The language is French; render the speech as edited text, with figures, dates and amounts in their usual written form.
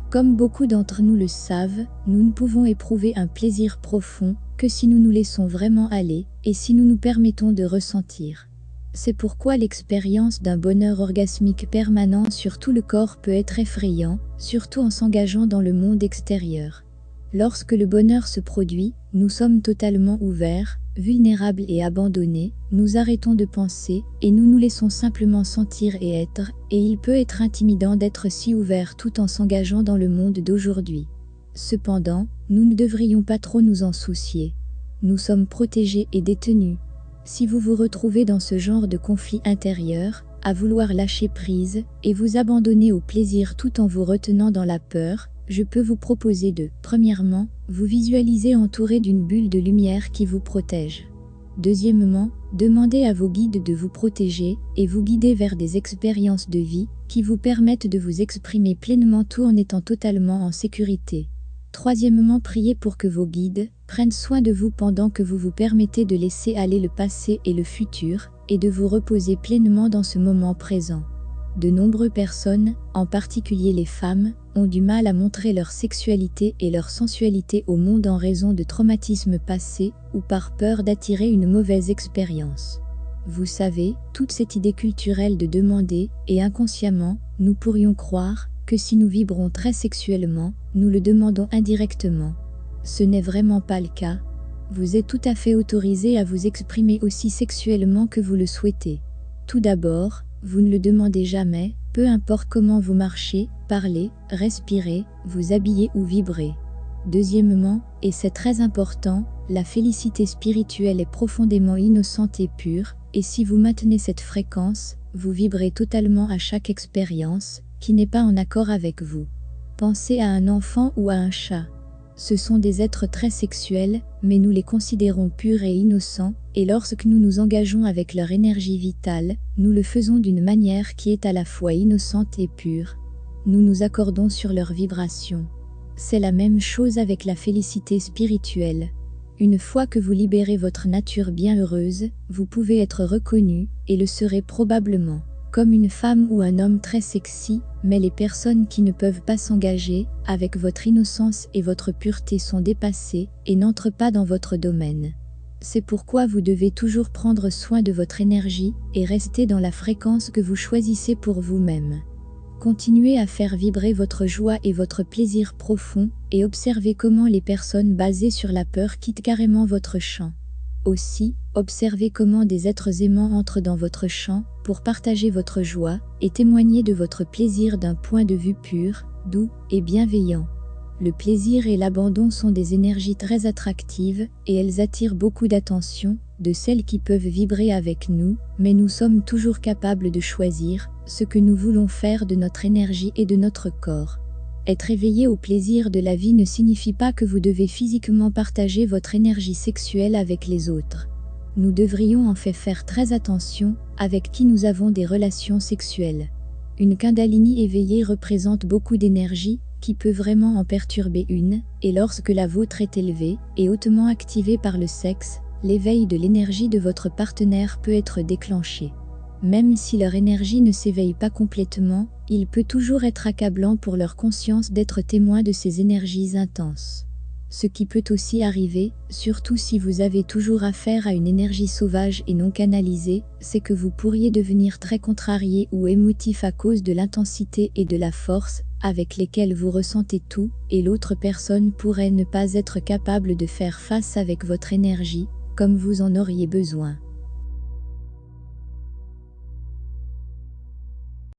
Comme beaucoup d'entre nous le savent, nous ne pouvons éprouver un plaisir profond que si nous nous laissons vraiment aller et si nous nous permettons de ressentir. C'est pourquoi l'expérience d'un bonheur orgasmique permanent sur tout le corps peut être effrayant, surtout en s'engageant dans le monde extérieur. Lorsque le bonheur se produit, nous sommes totalement ouverts, vulnérables et abandonnés, nous arrêtons de penser et nous nous laissons simplement sentir et être, et il peut être intimidant d'être si ouvert tout en s'engageant dans le monde d'aujourd'hui. Cependant, nous ne devrions pas trop nous en soucier. Nous sommes protégés et détenus. Si vous vous retrouvez dans ce genre de conflit intérieur, à vouloir lâcher prise et vous abandonner au plaisir tout en vous retenant dans la peur, je peux vous proposer de, premièrement, vous visualiser entouré d'une bulle de lumière qui vous protège. Deuxièmement, demandez à vos guides de vous protéger et vous guider vers des expériences de vie qui vous permettent de vous exprimer pleinement tout en étant totalement en sécurité. Troisièmement, priez pour que vos guides prennent soin de vous pendant que vous vous permettez de laisser aller le passé et le futur et de vous reposer pleinement dans ce moment présent. De nombreuses personnes, en particulier les femmes, ont du mal à montrer leur sexualité et leur sensualité au monde en raison de traumatismes passés ou par peur d'attirer une mauvaise expérience. Vous savez, toute cette idée culturelle de demander, et inconsciemment, nous pourrions croire que si nous vibrons très sexuellement, nous le demandons indirectement. Ce n'est vraiment pas le cas. Vous êtes tout à fait autorisé à vous exprimer aussi sexuellement que vous le souhaitez. Tout d'abord, vous ne le demandez jamais, peu importe comment vous marchez, parlez, respirez, vous habillez ou vibrez. Deuxièmement, et c'est très important, la félicité spirituelle est profondément innocente et pure, et si vous maintenez cette fréquence, vous vibrez totalement à chaque expérience qui n'est pas en accord avec vous. Pensez à un enfant ou à un chat. Ce sont des êtres très sexuels, mais nous les considérons purs et innocents, et lorsque nous nous engageons avec leur énergie vitale, nous le faisons d'une manière qui est à la fois innocente et pure. Nous nous accordons sur leur vibration. C'est la même chose avec la félicité spirituelle. Une fois que vous libérez votre nature bienheureuse, vous pouvez être reconnu, et le serez probablement, comme une femme ou un homme très sexy, mais les personnes qui ne peuvent pas s'engager avec votre innocence et votre pureté sont dépassées et n'entrent pas dans votre domaine. C'est pourquoi vous devez toujours prendre soin de votre énergie et rester dans la fréquence que vous choisissez pour vous-même. Continuez à faire vibrer votre joie et votre plaisir profond et observez comment les personnes basées sur la peur quittent carrément votre champ. Aussi, observez comment des êtres aimants entrent dans votre champ pour partager votre joie et témoigner de votre plaisir d'un point de vue pur, doux et bienveillant. Le plaisir et l'abandon sont des énergies très attractives et elles attirent beaucoup d'attention de celles qui peuvent vibrer avec nous, mais nous sommes toujours capables de choisir ce que nous voulons faire de notre énergie et de notre corps. Être éveillé au plaisir de la vie ne signifie pas que vous devez physiquement partager votre énergie sexuelle avec les autres. Nous devrions en fait faire très attention avec qui nous avons des relations sexuelles. Une Kundalini éveillée représente beaucoup d'énergie qui peut vraiment en perturber une, et lorsque la vôtre est élevée et hautement activée par le sexe, l'éveil de l'énergie de votre partenaire peut être déclenché. Même si leur énergie ne s'éveille pas complètement, il peut toujours être accablant pour leur conscience d'être témoin de ces énergies intenses. Ce qui peut aussi arriver, surtout si vous avez toujours affaire à une énergie sauvage et non canalisée, c'est que vous pourriez devenir très contrarié ou émotif à cause de l'intensité et de la force avec lesquelles vous ressentez tout, et l'autre personne pourrait ne pas être capable de faire face avec votre énergie, comme vous en auriez besoin.